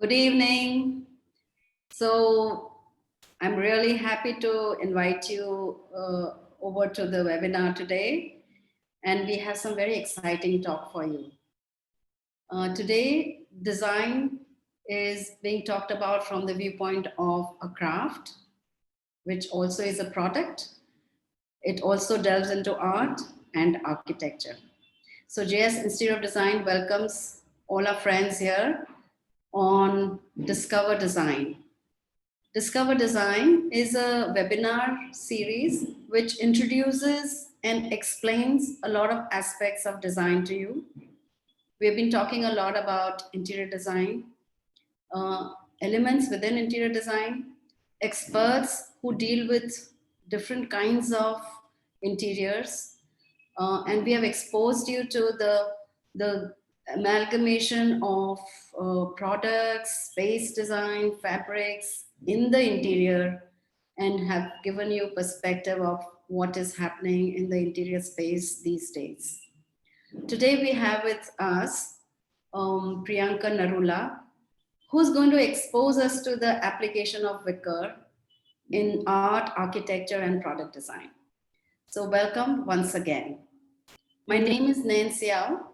Good evening. So I'm really happy to invite you over to the webinar today, and we have some very exciting talk for you. Today, design is being talked about from the viewpoint of a craft, which also is a product. It also delves into art and architecture. So JS Institute of Design welcomes all our friends here on Discover Design. Discover Design is a webinar series which introduces and explains a lot of aspects of design to you. We've been talking a lot about interior design, elements within interior design, experts who deal with different kinds of interiors, and we have exposed you to the amalgamation of products, space design, fabrics in the interior, and have given you perspective of what is happening in the interior space these days. Today we have with us Priyanka Narula, who's going to expose us to the application of wicker in art, architecture, and product design. So welcome once again. My name is Nancy Yao,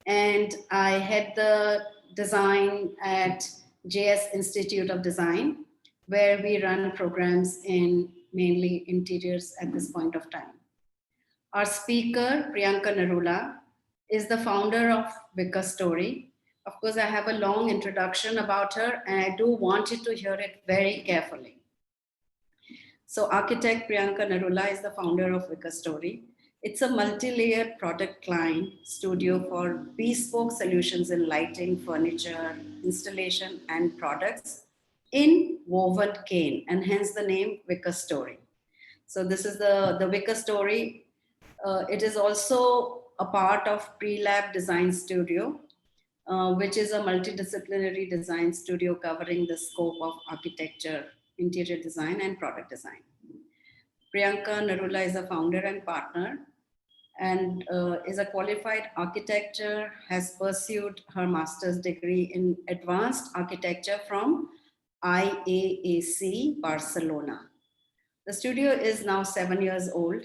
and I head the design at JS Institute of Design, where we run programs in mainly interiors at this point of time. Our speaker, Priyanka Narula, is the founder of Wicker Story. Of course, I have a long introduction about her, and I do want you to hear it very carefully. So architect Priyanka Narula is the founder of Wicker Story. It's a multi-layered product line studio for bespoke solutions in lighting, furniture, installation, and products in woven cane, and hence the name Wicker Story. So this is the Wicker Story. It is also a part of Pre-Lab Design Studio, which is a multidisciplinary design studio covering the scope of architecture, interior design, and product design. Priyanka Narula is a founder and partner and is a qualified architect, has pursued her master's degree in advanced architecture from IAAC Barcelona. The studio is now 7 years old,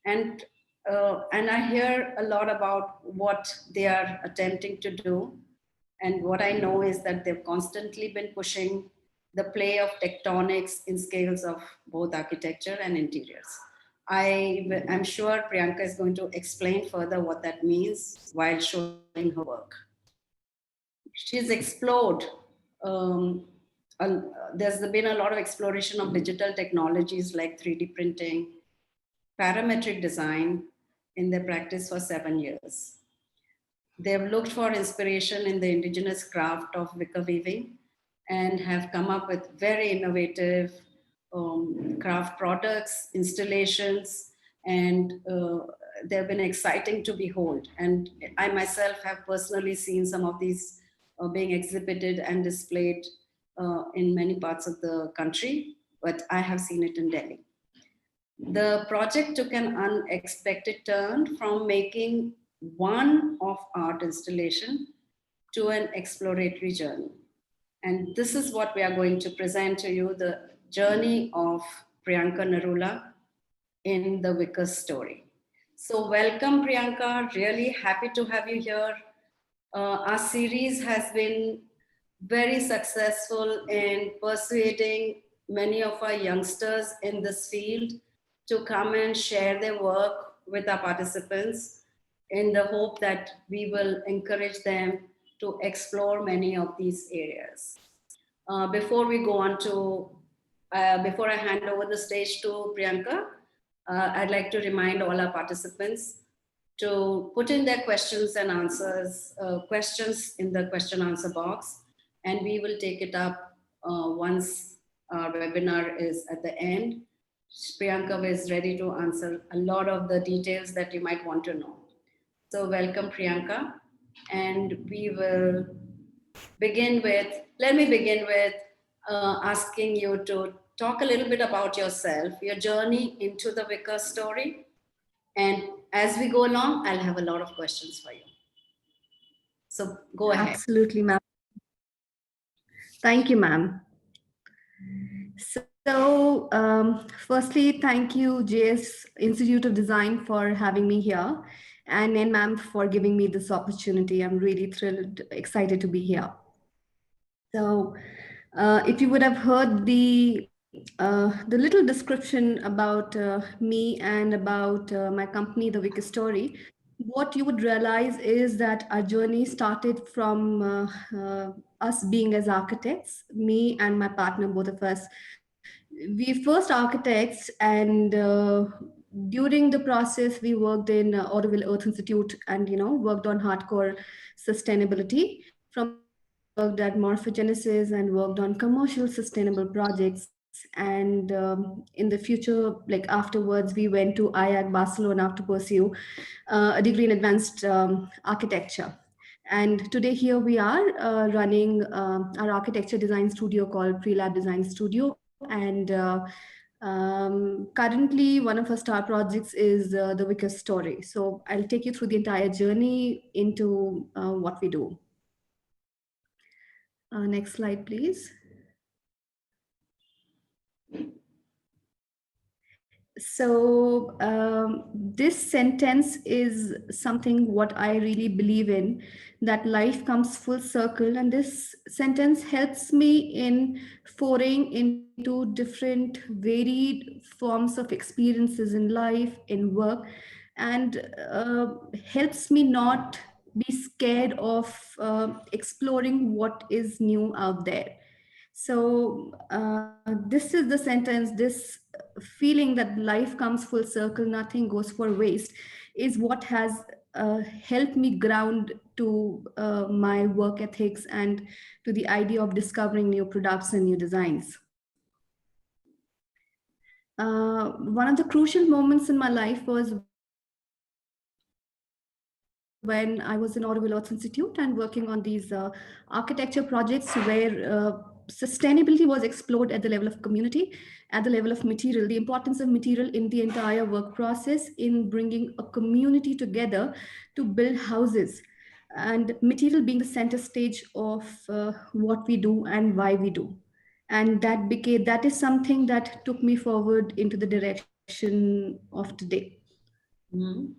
and I hear a lot about what they are attempting to do. And what I know is that they've constantly been pushing the play of tectonics in scales of both architecture and interiors. I'm sure Priyanka is going to explain further what that means while showing her work. She's explored, there's been a lot of exploration of digital technologies like 3D printing, parametric design in their practice for 7 years. They've looked for inspiration in the indigenous craft of wicker weaving and have come up with very innovative craft products, installations, and they've been exciting to behold. And I myself have personally seen some of these being exhibited and displayed in many parts of the country, but I have seen it in Delhi. The project took an unexpected turn from making one of art installation to an exploratory journey. And this is what we are going to present to you, the journey of Priyanka Narula in the Wicker Story. So welcome, Priyanka. Really happy to have you here. Our series has been very successful in persuading many of our youngsters in this field to come and share their work with our participants in the hope that we will encourage them to explore many of these areas. Before we go on to, before I hand over the stage to Priyanka, I'd like to remind all our participants to put in their questions and answers, questions in the question answer box, and we will take it up once our webinar is at the end. Priyanka is ready to answer a lot of the details that you might want to know. So welcome, Priyanka. And we will begin with, let me begin with asking you to talk a little bit about yourself, your journey into the Wicker Story. And as we go along, I'll have a lot of questions for you. So go ahead. Absolutely, ma'am. Thank you, ma'am. So, firstly, thank you, JS Institute of Design, for having me here, and then, ma'am, for giving me this opportunity. I'm really thrilled, excited to be here. So, if you would have heard the little description about me and about my company, The Wicked Story, what you would realize is that our journey started from us being as architects, me and my partner, both of us. We first architects, and during the process, we worked in Auroville Earth Institute, and worked on hardcore sustainability. From there, we worked at Morphogenesis and worked on commercial sustainable projects. And in the future, like afterwards, we went to IAC Barcelona to pursue a degree in advanced architecture. And today, here we are running our architecture design studio called Prelab Design Studio. And currently, one of our star projects is The Wicker Story. So I'll take you through the entire journey into what we do. Next slide, please. So this sentence is something what I really believe in, that life comes full circle, and this sentence helps me in foraying into different varied forms of experiences in life, in work, and helps me not be scared of exploring what is new out there. So this is the sentence, this feeling that life comes full circle, nothing goes for waste, is what has helped me ground to my work ethics and to the idea of discovering new products and new designs. One of the crucial moments in my life was when I was in Auroville Arts Institute and working on these architecture projects where sustainability was explored at the level of community, at the level of material, the importance of material in the entire work process, in bringing a community together to build houses, and material being the center stage of what we do and why we do. And that is something that took me forward into the direction of today. Mm-hmm.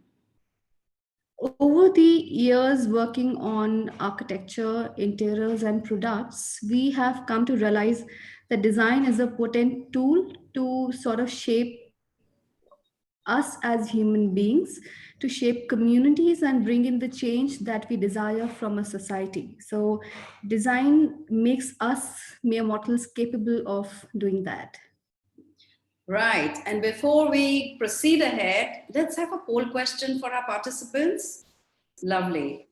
Over the years working on architecture, interiors, and products, we have come to realize that design is a potent tool to sort of shape us as human beings, to shape communities and bring in the change that we desire from a society. So, design makes us mere mortals capable of doing that. Right. And before we proceed ahead, let's have a poll question for our participants. Lovely.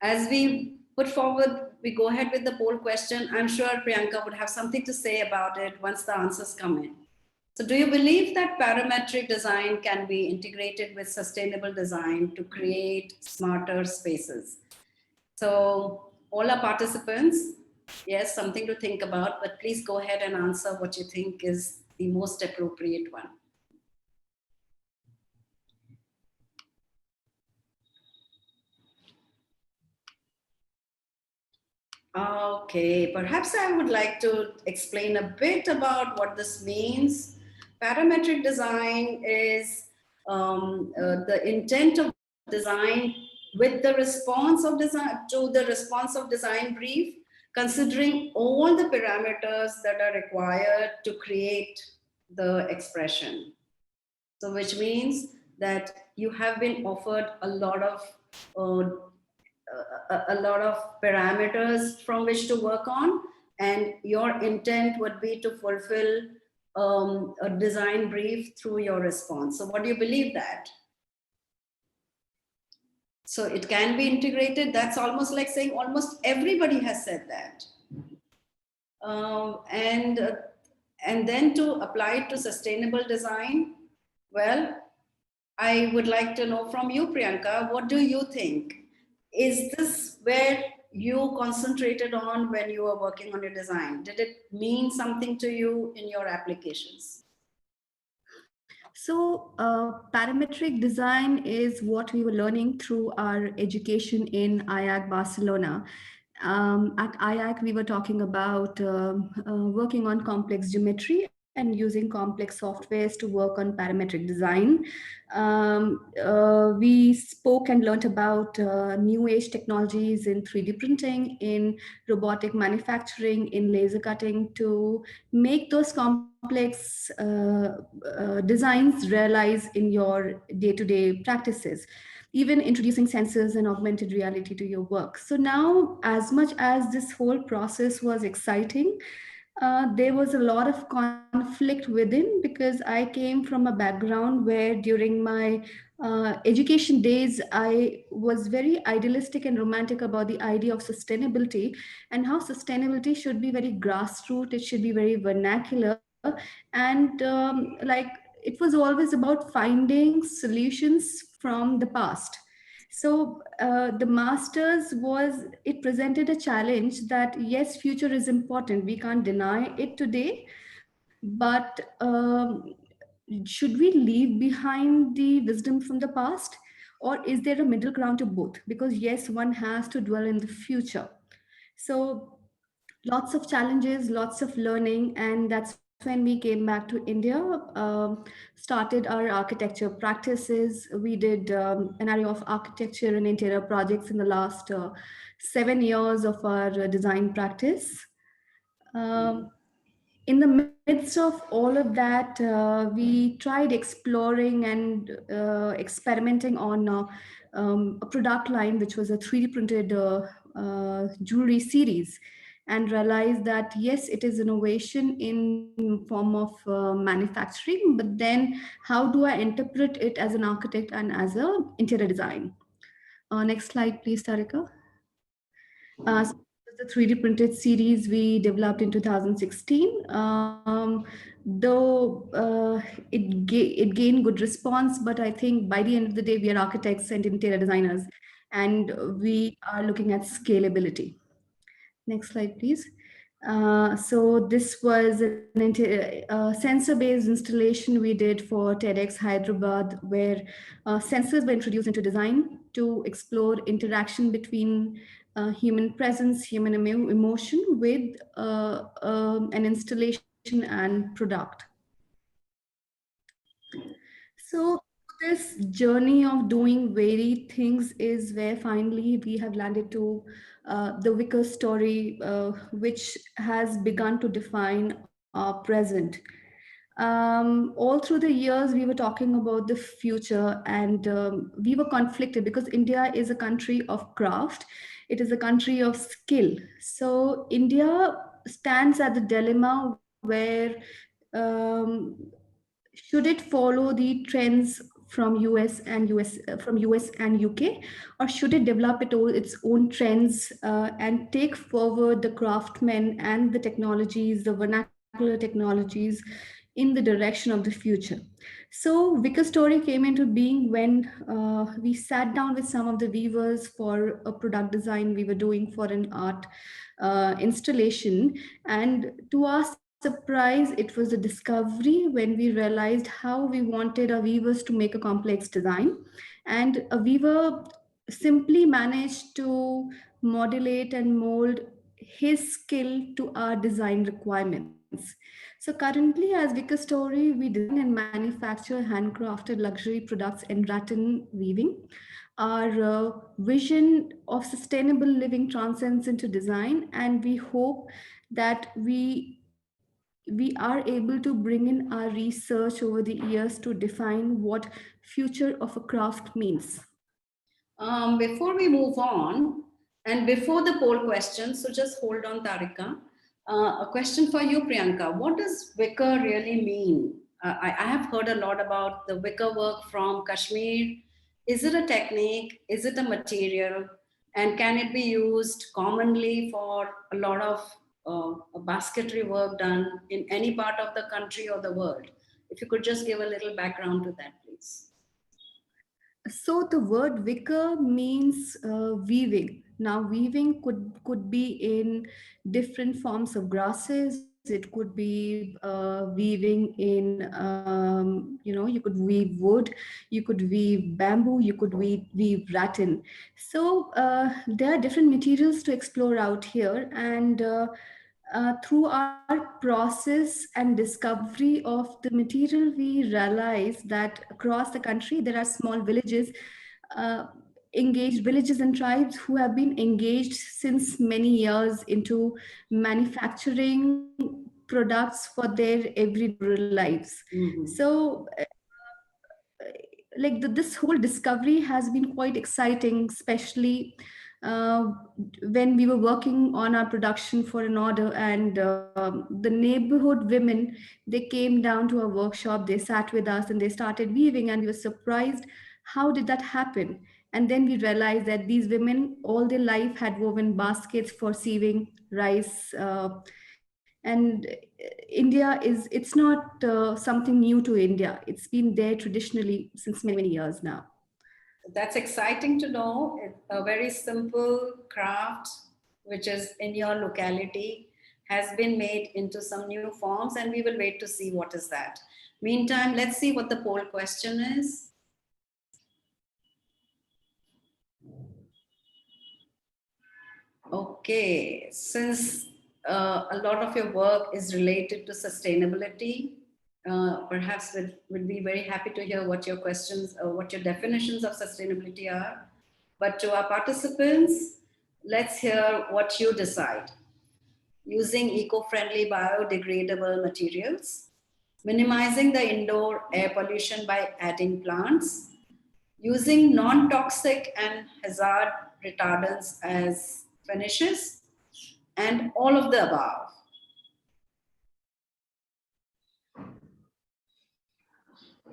As we put forward, we go ahead with the poll question. I'm sure Priyanka would have something to say about it once the answers come in. So do you believe that parametric design can be integrated with sustainable design to create smarter spaces? So all our participants, yes, something to think about, but please go ahead and answer what you think is the most appropriate one. Okay, perhaps I would like to explain a bit about what this means. Parametric design is the intent of design with the response of design to the responsive design brief, considering all the parameters that are required to create the expression. So, which means that you have been offered a lot of parameters from which to work on, and your intent would be to fulfill a design brief through your response. So what do you believe that? So it can be integrated. That's almost like saying almost everybody has said that. And then to apply it to sustainable design, well, I would like to know from you, Priyanka, what do you think? Is this where you concentrated on when you were working on your design? Did it mean something to you in your applications? So, parametric design is what we were learning through our education in IAC Barcelona. At IAC, we were talking about working on complex geometry and using complex softwares to work on parametric design. We spoke and learned about new age technologies in 3D printing, in robotic manufacturing, in laser cutting to make those complex designs realize in your day-to-day practices, even introducing sensors and augmented reality to your work. So now, as much as this whole process was exciting, there was a lot of conflict within, because I came from a background where during my education days, I was very idealistic and romantic about the idea of sustainability and how sustainability should be very grassroots, it should be very vernacular. And like it was always about finding solutions from the past. So the masters was, it presented a challenge that yes, future is important, we can't deny it today, but should we leave behind the wisdom from the past, or is there a middle ground to both? Because yes, one has to dwell in the future. So lots of challenges, lots of learning, and that's when we came back to India, started our architecture practices. We did an array of architecture and interior projects in the last 7 years of our design practice. Um, in the midst of all of that, we tried exploring and experimenting on a product line, which was a 3D printed jewelry series, and realized that yes, it is innovation in form of manufacturing, but then how do I interpret it as an architect and as a interior design? Next slide, please, Tarika. So the 3D printed series we developed in 2016. Though it gained good response, but I think by the end of the day, we are architects and interior designers, and we are looking at scalability. Next slide, please. So this was an sensor-based installation we did for TEDx Hyderabad, where sensors were introduced into design to explore interaction between human presence, human emotion with an installation and product. So this journey of doing varied things is where finally we have landed to the Wicker story, which has begun to define our present. All through the years, we were talking about the future, and we were conflicted because India is a country of craft. It is a country of skill. So India stands at the dilemma where um, should it follow the trends from US and UK, or should it develop its own trends and take forward the craftsmen and the technologies, the vernacular technologies, in the direction of the future? So Wicker Story came into being when we sat down with some of the weavers for a product design we were doing for an art installation. And to our surprise, it was a discovery when we realized how we wanted our weavers to make a complex design. And a weaver simply managed to modulate and mold his skill to our design requirements. So currently, as Wicker Story, we design and manufacture handcrafted luxury products in rattan weaving. Our vision of sustainable living transcends into design, and we hope that we are able to bring in our research over the years to define what future of a craft means. Before we move on, and before the poll question, so just hold on, Tarika. A question for you, Priyanka. What does wicker really mean? I have heard a lot about the wicker work from Kashmir. Is it a technique? Is it a material? And can it be used commonly for a lot of basketry work done in any part of the country or the world? If you could just give a little background to that, please. So the word wicker means weaving. Now, weaving could be in different forms of grasses, It could be weaving in, you could weave wood, you could weave bamboo, you could weave rattan. So there are different materials to explore out here. And through our process and discovery of the material, we realize that across the country there are small villages, uh, engaged villages and tribes who have been engaged since many years into manufacturing products for their everyday rural lives. So like this whole discovery has been quite exciting, especially uh, when we were working on our production for an order, and the neighborhood women, they came down to our workshop, they sat with us and they started weaving, and we were surprised how did that happen. And then we realized that these women all their life had woven baskets for sieving rice, and India is, it's not something new to India. It's been there traditionally since many, many years now. That's exciting to know. It's a very simple craft, which is in your locality, has been made into some new forms, and we will wait to see what is that. Meantime, let's see what the poll question is. Okay, since a lot of your work is related to sustainability, perhaps we'd be very happy to hear what your questions or what your definitions of sustainability are. But to our participants, let's hear what you decide. Using eco-friendly biodegradable materials, minimizing the indoor air pollution by adding plants, using non-toxic and hazard retardants as finishes, and all of the above.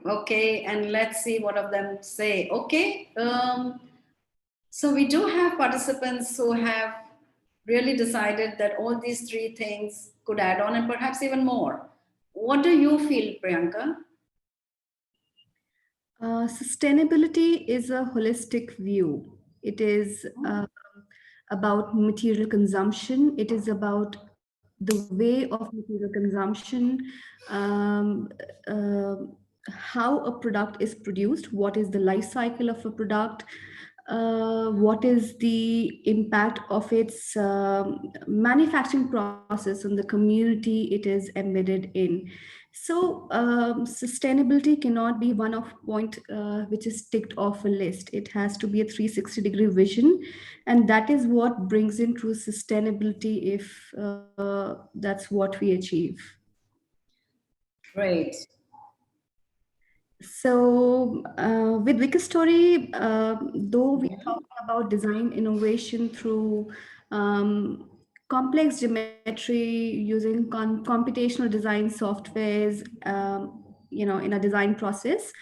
Okay, and let's see what of them say. Okay, so we do have participants who have really decided that all these three things could add on and perhaps even more. What do you feel, Priyanka? Sustainability is a holistic view. It is about material consumption. It is about the way of material consumption, um, uh, how a product is produced, what is the life cycle of a product, what is the impact of its manufacturing process on the community it is embedded in. So sustainability cannot be one of point which is ticked off a list. It has to be a 360-degree vision, and that is what brings in true sustainability if that's what we achieve. Great. So with Wikistory, though we are talking about design innovation through complex geometry using computational design softwares, in a design process,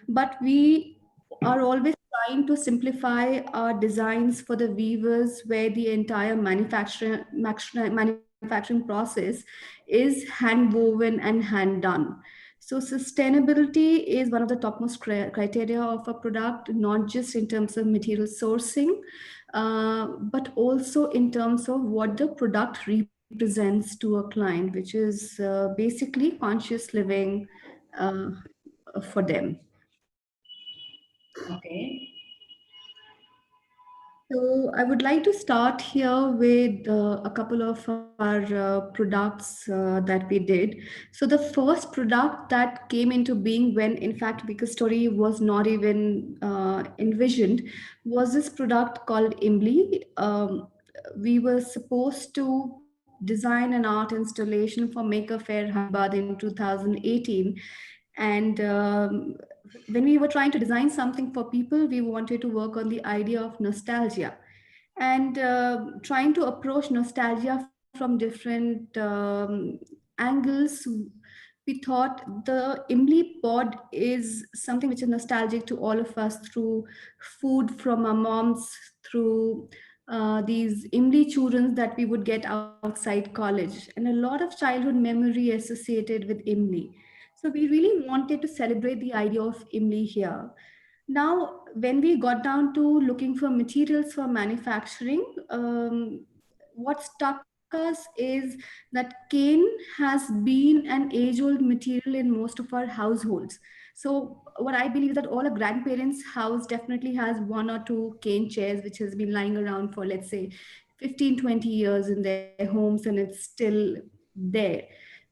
but we are always trying to simplify our designs for the weavers, where the entire manufacturing process is hand woven and hand done. So sustainability is one of the topmost criteria of a product, not just in terms of material sourcing, but also in terms of what the product represents to a client, which is basically conscious living uh, for them. Okay. So I would like to start here with a couple of our products that we did. So the first product that came into being when, in fact, Because Story was not even envisioned, was this product called Imbli. We were supposed to design an art installation for Maker Faire Hyderabad in 2018, and when we were trying to design something for people, we wanted to work on the idea of nostalgia and trying to approach nostalgia from different angles. We thought the Imli pod is something which is nostalgic to all of us through food from our moms, through these Imli children that we would get outside college, and a lot of childhood memory associated with Imli. So we really wanted to celebrate the idea of Imli here. Now, when we got down to looking for materials for manufacturing, what stuck out us is that cane has been an age-old material in most of our households. So what I believe is that all our grandparents' house definitely has one or two cane chairs, which has been lying around for, let's say, 15, 20 years in their homes, and it's still there.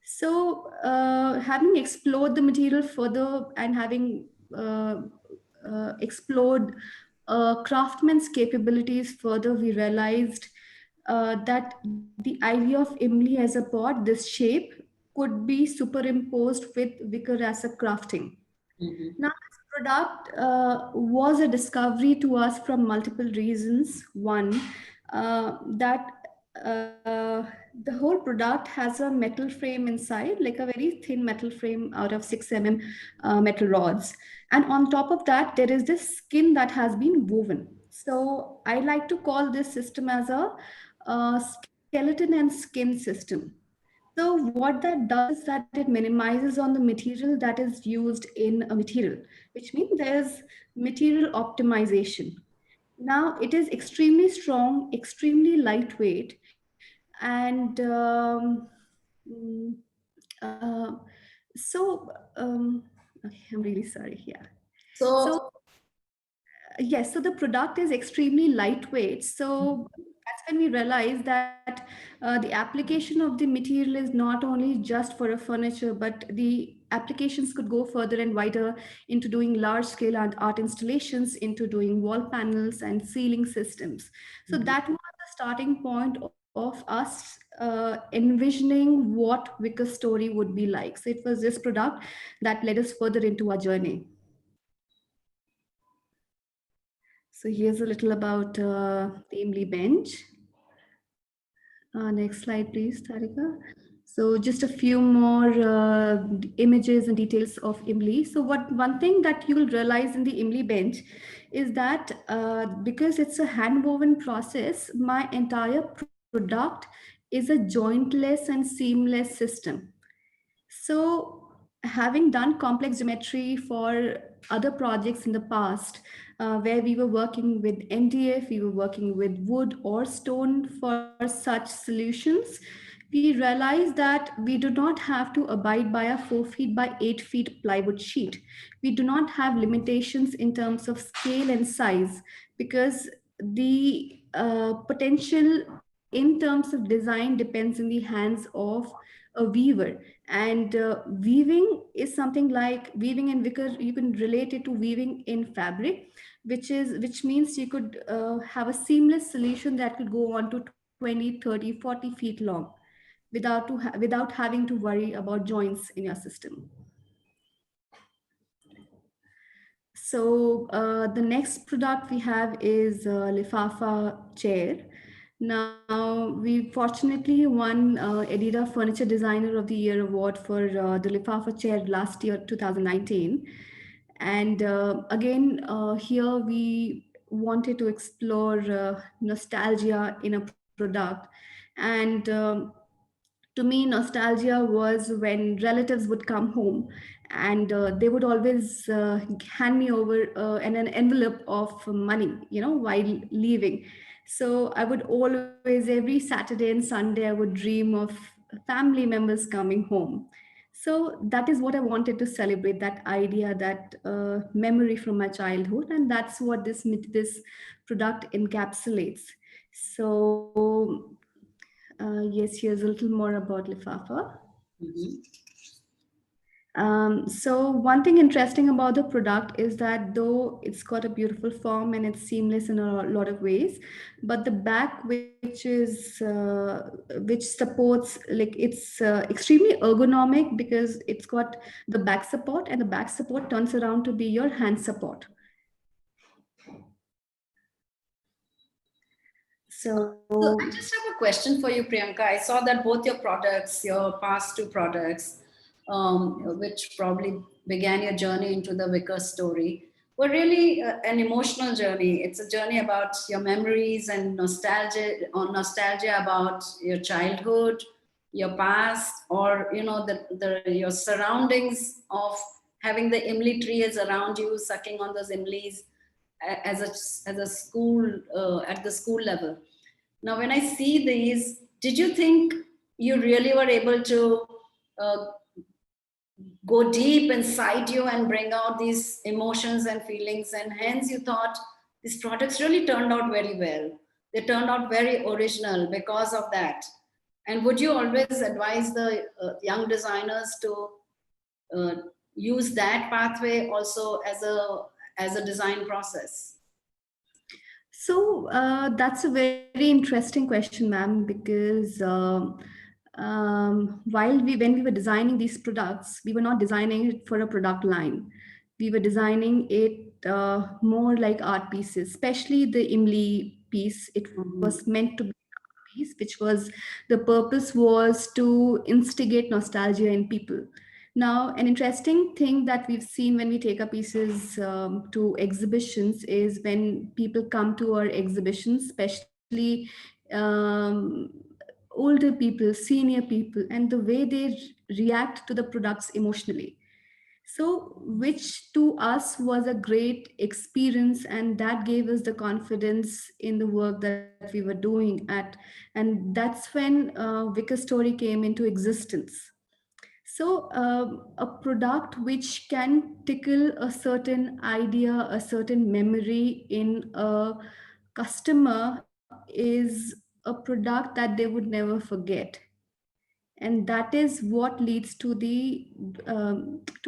So having explored the material further and having explored craftsman's capabilities further, we realized that the idea of Imli as a pot, this shape, could be superimposed with wicker as a crafting. Mhm. Now, this product was a discovery to us from multiple reasons. One, that the whole product has a metal frame inside, like a very thin metal frame out of 6 mm metal rods. And on top of that, there is this skin that has been woven. So I like to call this system as a skeleton and skin system. So what that does is that it minimizes on the material that is used in a material, which means there's material optimization. Now it is extremely strong, extremely lightweight, and mm, uh, so okay, I'm really sorry. Yeah. So So, yes, so the product is extremely lightweight. So that's when we realize that the application of the material is not only just for a furniture, but the applications could go further and wider into doing large scale and art installations, into doing wall panels and ceiling systems. So mhm. that was the starting point of us envisioning what Wicker Story would be like. So it was this product that led us further into our journey. So here's a little about the Imli bench. Next slide, please, Tarika. So just a few more images and details of Imli. So one thing that you will realize in the Imli bench is that because it's a hand-woven process, my entire product is a jointless and seamless system. So, having done complex geometry for other projects in the past, where we were working with MDF, we were working with wood or stone for such solutions, we realized that we do not have to abide by a 4 feet by 8 feet plywood sheet. We do not have limitations in terms of scale and size because the potential in terms of design depends in the hands of a weaver. And weaving is something like weaving in wicker. You can relate it to weaving in fabric, which means you could have a seamless solution that could go on to 20, 30, 40 feet long without having to worry about joints in your system. So the next product we have is Lifafa chair. Now, we fortunately won Edida Furniture Designer of the Year award for the Lifafa chair last year, 2019. And again, here we wanted to explore nostalgia in a product. And to me, nostalgia was when relatives would come home and they would always hand me over an envelope of money, while leaving. So I would always, every Saturday and Sunday, I would dream of family members coming home. So that is what I wanted to celebrate, that idea, that memory from my childhood. And that's what this product encapsulates. So yes, here's a little more about Lifafa. Mhm. So one thing interesting about the product is that though it's got a beautiful form and it's seamless in a lot of ways, but the back, which supports, like, it's extremely ergonomic because it's got the back support, and the back support turns around to be your hand support. So So I just have a question for you, Priyanka. I saw that both your products, your past two products, which probably began your journey into the Wicker story, were really an emotional journey. It's a journey about your memories and nostalgia, or nostalgia about your childhood, your past, or the your surroundings of having the imli trees around you, sucking on those imlis as a school at the school level. Now, when I see these did you think you really were able to go deep inside you and bring out these emotions and feelings, and hence you thought these products really turned out very well, they turned out very original because of that? And would you always advise the young designers to uh, use that pathway also as a design process? So that's a very interesting question, ma'am, because when we were designing these products, we were not designing it for a product line. We were designing it more like art pieces, especially the Imli piece. It Mhm. was meant to be a piece, which was the purpose was to instigate nostalgia in people. Now, an interesting thing that we've seen when we take our pieces to exhibitions is when people come to our exhibitions, especially um, older people, senior people, and the way they react to the products emotionally. So, which to us was a great experience, and that gave us the confidence in the work that we were doing at. And that's when Wicker Story came into existence. So, a product which can tickle a certain idea, a certain memory in a customer is a product that they would never forget. And that is what leads to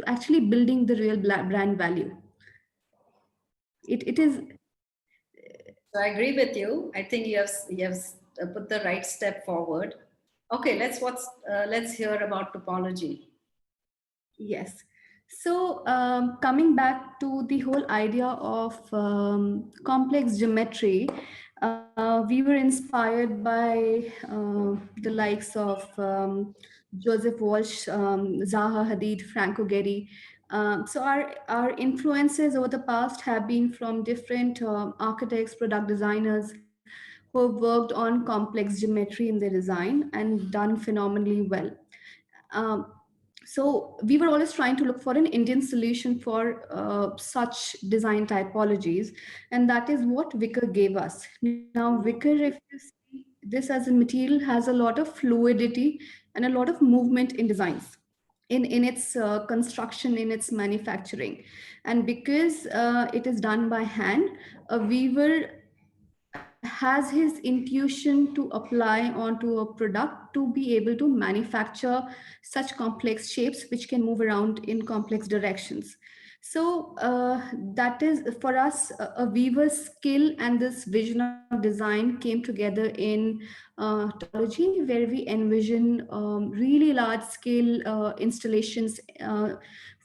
actually building the real brand value. It is, So I agree with you. I think you have put the right step forward. Okay, let's hear about topology. yes. So, coming back to the whole idea of complex geometry, we were inspired by the likes of Joseph Walsh, Zaha Hadid, Franco Gehry. So, our influences over the past have been from different architects, product designers who have worked on complex geometry in their design and done phenomenally well. Um, so we were always trying to look for an Indian solution for such design typologies, and that is what Wicker gave us. Now, Wicker, if you see this as a material, has a lot of fluidity and a lot of movement in designs. In its construction, in its manufacturing, and because it is done by hand, a weaver has his intuition to apply onto a product to be able to manufacture such complex shapes which can move around in complex directions. So that is for us a weaver's skill, and this vision of design came together in topology, where we envision really large scale installations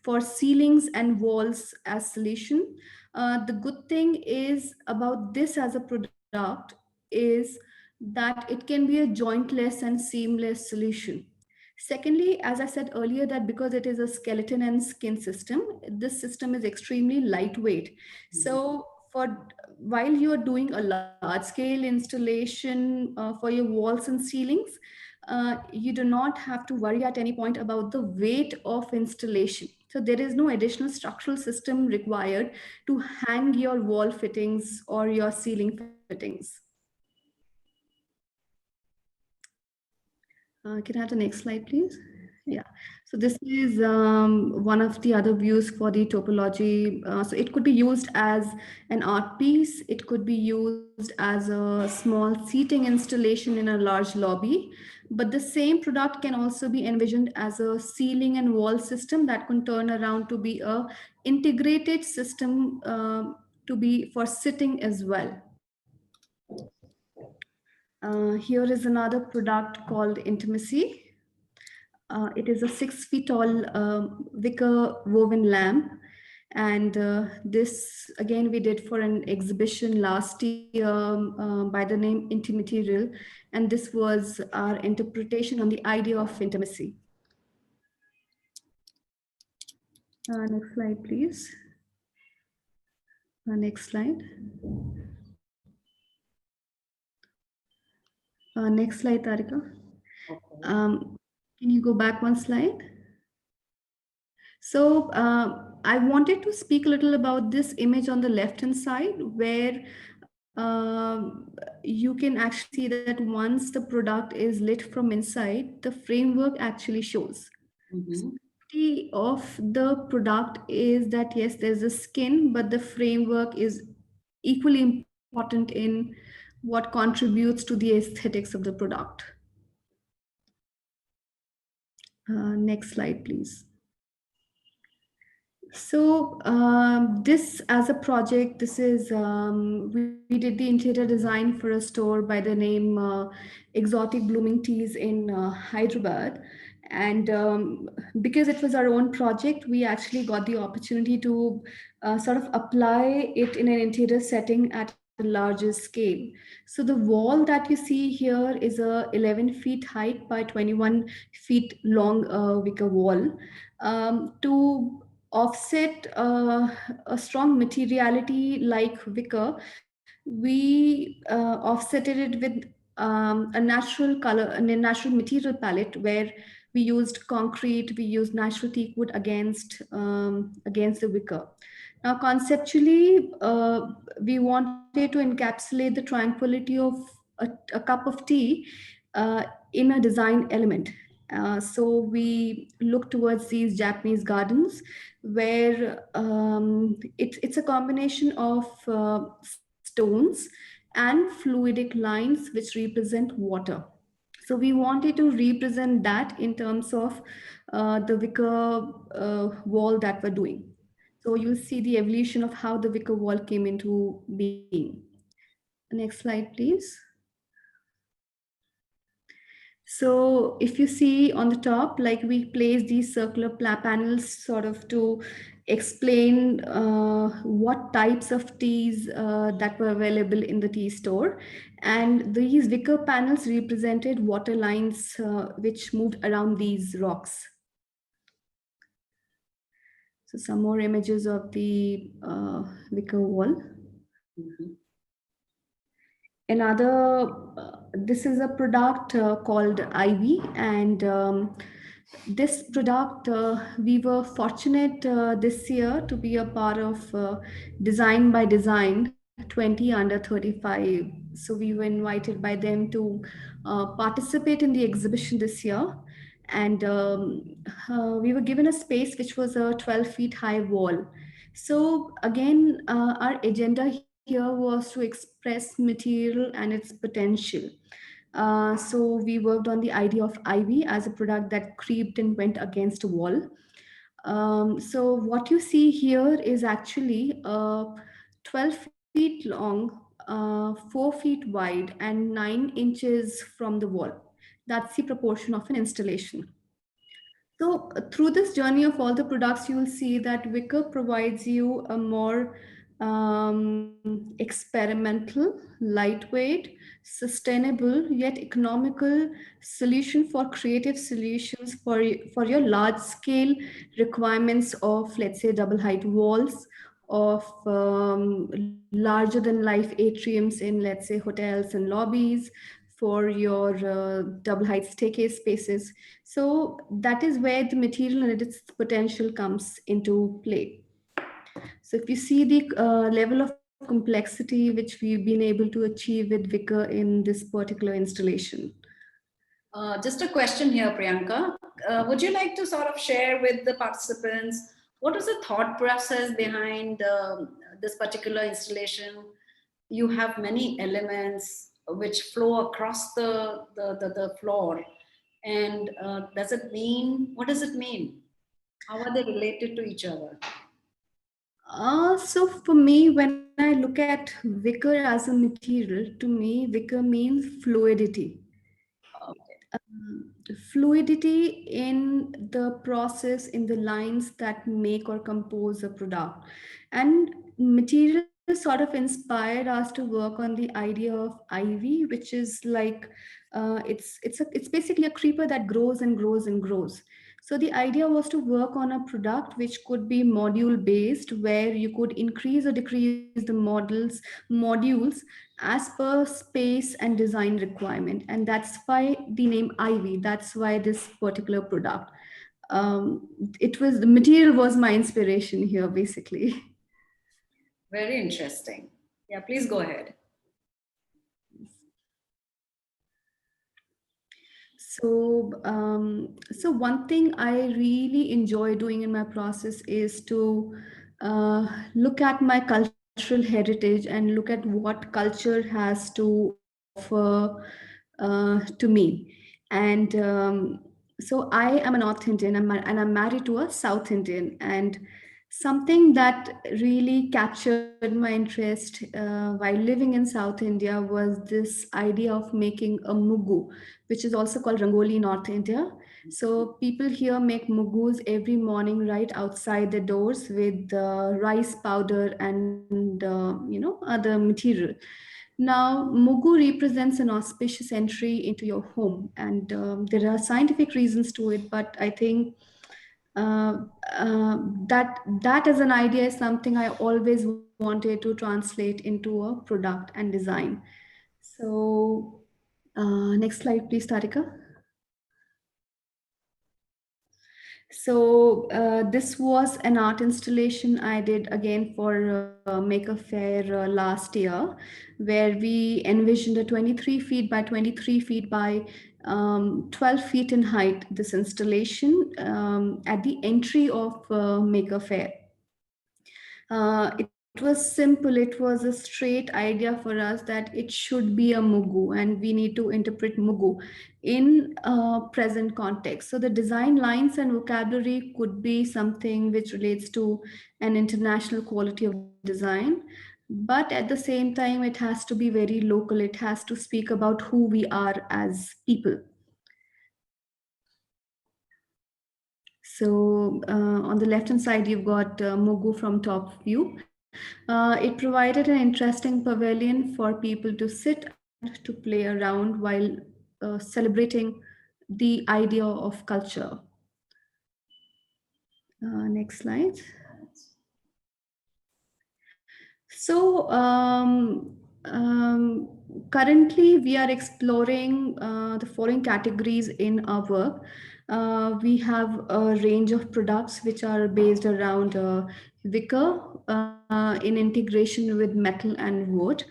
for ceilings and walls as solution. The good thing is about this as a product is that it can be a jointless and seamless solution. Secondly, as I said earlier, that because it is a skeleton and skin system, this system is extremely lightweight. So for while you are doing a large scale installation for your walls and ceilings, you do not have to worry at any point about the weight of installation. So there is no additional structural system required to hang your wall fittings or your ceiling fittings. Can I have the next slide, please? Yeah. So this is one of the other views for the topology. So it could be used as an art piece. It could be used as a small seating installation in a large lobby. But the same product can also be envisioned as a ceiling and wall system that can turn around to be a integrated system to be for sitting as well. Here is another product called Intimacy. It is a 6 feet tall wicker woven lamp. And this, again, we did for an exhibition last year by the name Intimaterial. And this was our interpretation on the idea of intimacy. Next slide, please. Next slide. Next slide, Tarika. Okay. Can you go back one slide? So I wanted to speak a little about this image on the left hand side, where you can actually see that once the product is lit from inside, the framework actually shows. Mhm. Beauty of the product is that yes, there's a skin, but the framework is equally important in what contributes to the aesthetics of the product. Next slide, please. So this as a project, this is we did the interior design for a store by the name Exotic Blooming Teas in Hyderabad, and because it was our own project, we actually got the opportunity to sort of apply it in an interior setting at a larger scale. So the wall that you see here is a 11 feet height by 21 feet long wicker wall. To offset a strong materiality like wicker, we offsetted it with a natural color, a natural material palette where we used concrete, we used natural teak wood against the wicker. Now, conceptually, we wanted to encapsulate the tranquility of a cup of tea uh, in a design element. So we look towards these Japanese gardens where it's a combination of stones and fluidic lines which represent water. So we wanted to represent that in terms of the wicker wall that we're doing. So you'll see the evolution of how the wicker wall came into being. Next slide, please. So if you see on the top, like we place these circular panels sort of to explain what types of teas that were available in the tea store. And these wicker panels represented water lines which moved around these rocks. So some more images of the wicker wall. Mhm. Another, this is a product called Ivy, and this product, we were fortunate this year to be a part of Design by Design 20 under 35. So we were invited by them to participate in the exhibition this year. And we were given a space which was a 12 feet high wall. So again, our agenda here was to express material and its potential. So we worked on the idea of ivy as a product that creeped and went against a wall. So what you see here is actually 12 feet long, 4 feet wide, and 9 inches from the wall. That's the proportion of an installation. So, through this journey of all the products, you will see that Wicker provides you a more experimental, lightweight, sustainable, yet economical solution for creative solutions for your large scale requirements of, let's say, double height walls, of larger than life atriums in, let's say, hotels and lobbies, for your double height staircase spaces. So that is where the material and its potential comes into play. So if you see the level of complexity which we've been able to achieve with Wicker in this particular installation. Just a question here, Priyanka. Would you like to sort of share with the participants what was the thought process behind this particular installation? You have many elements which flow across the floor. And what does it mean? How are they related to each other? So for me, when I look at wicker as a material, to me, wicker means fluidity. Okay. Fluidity in the process, in the lines that make or compose a product. And material sort of inspired us to work on the idea of ivy, which is like it's basically a creeper that grows and grows and grows. So the idea was to work on a product which could be module based, where you could increase or decrease the modules as per space and design requirement. And that's why the name ivy, that's why this particular product. It was, the material was my inspiration here basically. Very interesting. Yeah, please go ahead. So one thing I really enjoy doing in my process is to look at my cultural heritage and look at what culture has to offer to me. And so I am a North Indian, and I'm married to a South Indian. And something that really captured my interest while living in South India was this idea of making a mugu, which is also called Rangoli in North India. So people here make mugus every morning right outside the doors with rice powder and other material. Now, mugu represents an auspicious entry into your home, and there are scientific reasons to it. But I think uh, that as an idea is something I always wanted to translate into a product and design. So, next slide, please, Tarika. So this was an art installation I did again for Maker Fair last year, where we envisioned a 23 feet by 23 feet by 12 feet in height this installation at the entry of Maker Fair. It was simple. It was a straight idea for us that it should be a mugu, and we need to interpret mugu in present context. So the design lines and vocabulary could be something which relates to an international quality of design, but at the same time, it has to be very local. It has to speak about who we are as people. So on the left hand side, you've got Mugu from top view. It provided an interesting pavilion for people to sit and to play around while celebrating the idea of culture. Next slide. So currently we are exploring the following categories in our work. We have a range of products which are based around wicker in integration with metal and wood.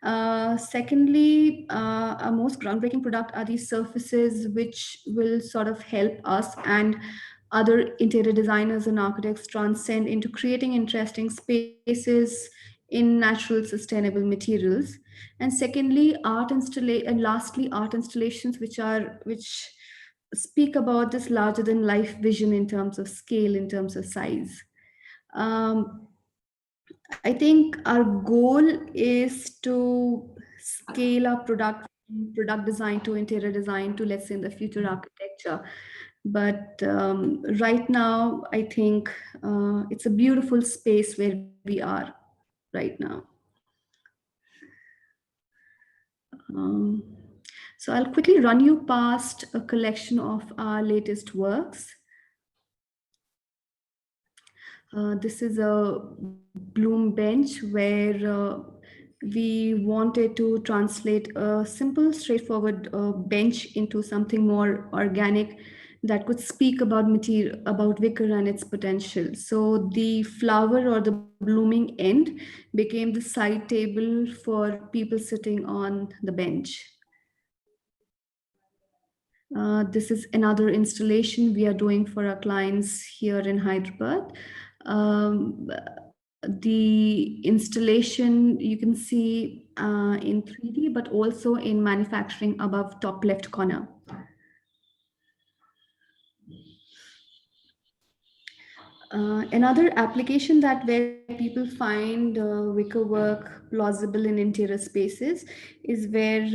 Secondly, a most groundbreaking product are these surfaces which will sort of help us and other interior designers and architects transcend into creating interesting spaces in natural sustainable materials. And secondly, and lastly, art installations which speak about this larger than life vision in terms of scale, in terms of size. um, I think our goal is to scale up product design to interior design to, let's say, in the future, architecture. But right now, I think it's a beautiful space where we are right now. Um, so I'll quickly run you past a collection of our latest works. This is a Bloom bench where we wanted to translate a simple, straightforward bench into something more organic that could speak about material, about wicker and its potential. So the flower or the blooming end became the side table for people sitting on the bench. This is another installation we are doing for our clients here in Hyderabad. Um, the installation you can see in 3D, but also in manufacturing above top left corner. Another application that where people find wicker work plausible in interior spaces is where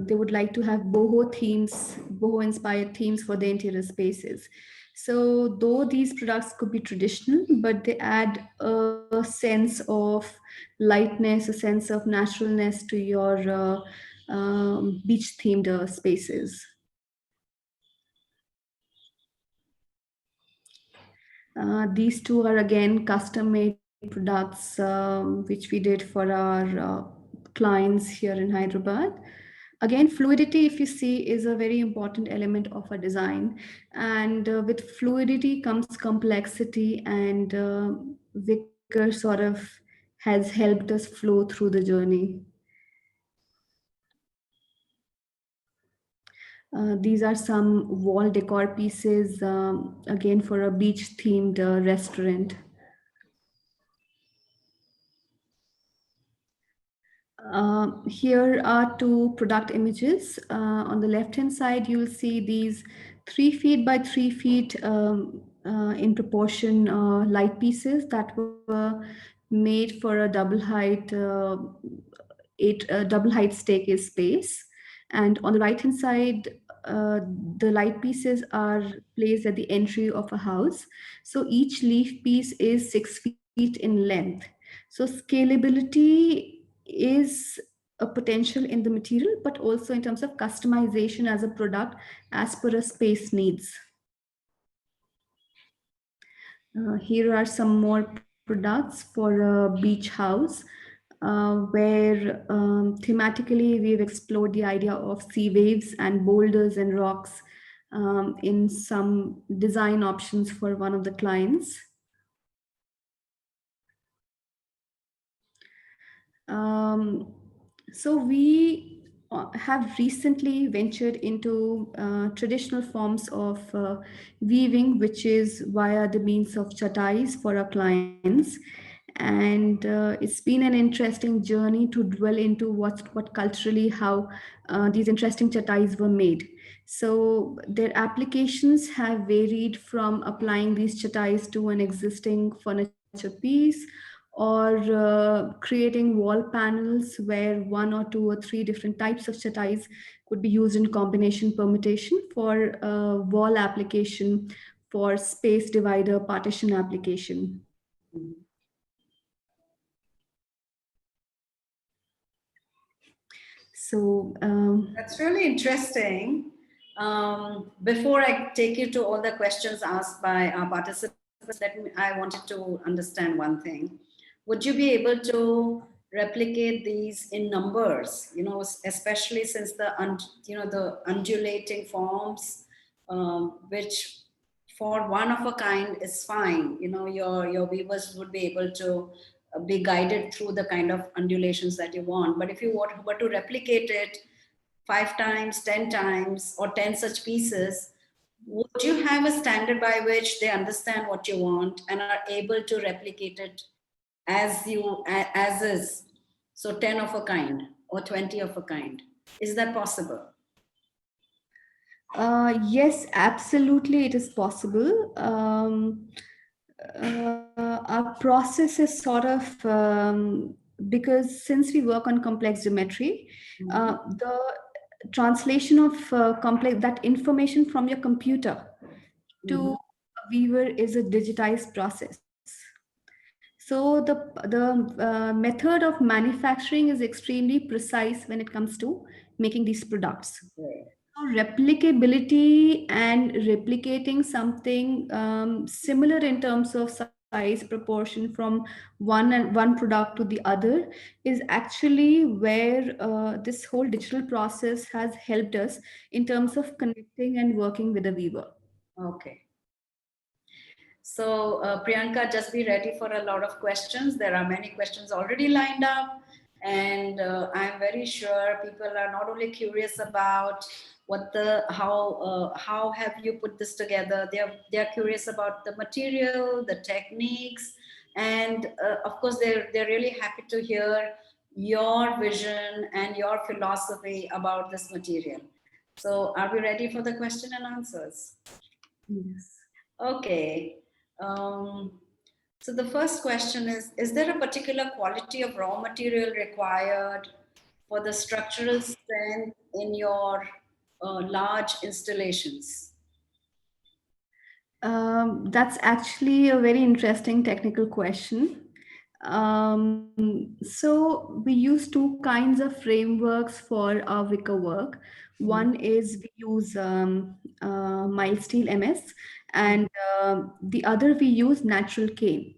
they would like to have boho inspired themes for the interior spaces. So though these products could be traditional, but they add a sense of lightness, a sense of naturalness to your beach themed spaces. These two are again custom made products which we did for our clients here in Hyderabad. Again, fluidity, if you see, is a very important element of a design. And with fluidity comes complexity, and Vicar sort of has helped us flow through the journey. These are some wall decor pieces, again for a beach themed restaurant. Here are two product images. On the left hand side, you'll see these 3 feet by 3 feet in proportion light pieces that were made for a double height staircase space. And on the right hand side, the light pieces are placed at the entry of a house. So each leaf piece is 6 feet in length. So scalability is a potential in the material, but also in terms of customization as a product as per a space needs. Here are some more products for a beach house, where thematically we've explored the idea of sea waves and boulders and rocks in some design options for one of the clients. So we have recently ventured into traditional forms of weaving, which is via the means of chatais for our clients. And it's been an interesting journey to dwell into what culturally how these interesting chatais were made. So their applications have varied from applying these chatais to an existing furniture piece, or creating wall panels where one or two or three different types of chatais could be used in combination permutation for wall application, for space divider partition application. So That's really interesting. Before I take you to all the questions asked by our participants, I wanted to understand one thing. Would you be able to replicate these in numbers? You know, especially since the undulating forms, which for one of a kind is fine. You know, your weavers would be able to be guided through the kind of undulations that you want. But if you were to replicate it 5 times, 10 times, or 10 such pieces, would you have a standard by which they understand what you want and are able to replicate it as is? So 10 of a kind or 20 of a kind. Is that possible? yes, absolutely, it is possible. Our process is sort of because since we work on complex geometry, the translation of complex that information from your computer to a weaver is a digitized process. So the method of manufacturing is extremely precise when it comes to making these products. Okay. So replicability and replicating something similar in terms of size proportion from one product to the other is actually where this whole digital process has helped us in terms of connecting and working with a weaver. Okay. So Priyanka, just be ready for a lot of questions. There are many questions already lined up. And I'm very sure people are not only curious about how have you put this together. They're curious about the material, the techniques, and of course they're really happy to hear your vision and your philosophy about this material. So are we ready for the question and answers? Yes. Okay. So the first question is there a particular quality of raw material required for the structural strength in your large installations? That's actually a very interesting technical question. So we use two kinds of frameworks for our wicker work. One is we use mild steel MS, and the other we use natural cane.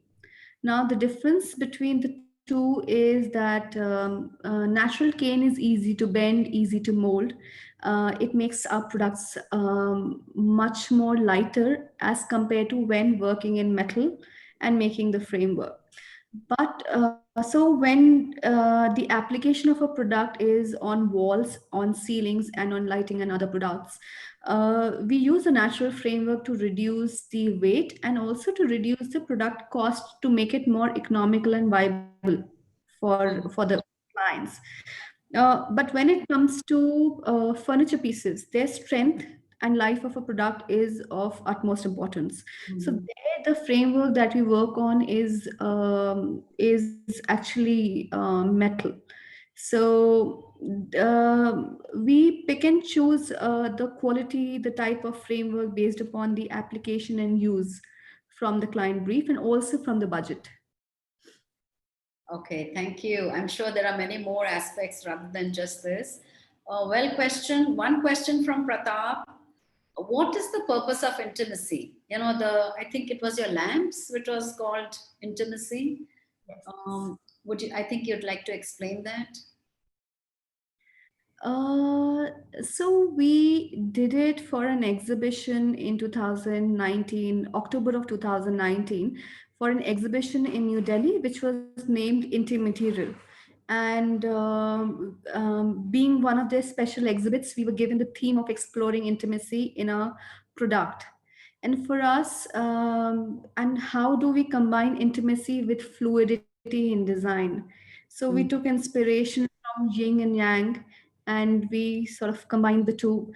Now, the difference between the two is that natural cane is easy to bend, easy to mold. It makes our products much more lighter as compared to when working in metal and making the framework. But So when the application of a product is on walls, on ceilings, and on lighting and other products, we use a natural framework to reduce the weight and also to reduce the product cost to make it more economical and viable for the clients. But when it comes to furniture pieces, their strength and life of a product is of utmost importance. So Mhm. there, the framework that we work on is actually metal. So we pick and choose the quality, the type of framework based upon the application and use from the client brief and also from the budget. Okay, thank you. I'm sure there are many more aspects rather than just this. One question from Pratap. What is the purpose of intimacy? You know, I think it was your lamps, which was called intimacy. I think you'd like to explain that? Uh, so we did it for an exhibition in 2019, October of 2019, for an exhibition in New Delhi, which was named Intimaterial. And being one of their special exhibits, we were given the theme of exploring intimacy in a product. And for us, and how do we combine intimacy with fluidity in design? So we took inspiration from yin and yang, and we sort of combined the two.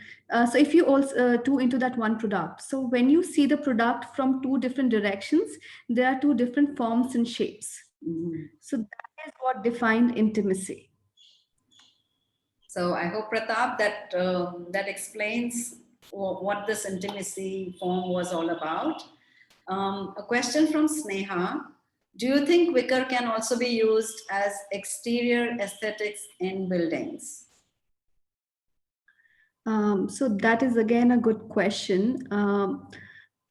So if you also two into that one product, so when you see the product from two different directions, there are two different forms and shapes. Mhm. So that is what defined intimacy. So I hope Pratap that explains what this intimacy form was all about. A question from Sneha. Do you think wicker can also be used as exterior aesthetics in buildings? So that is again a good question.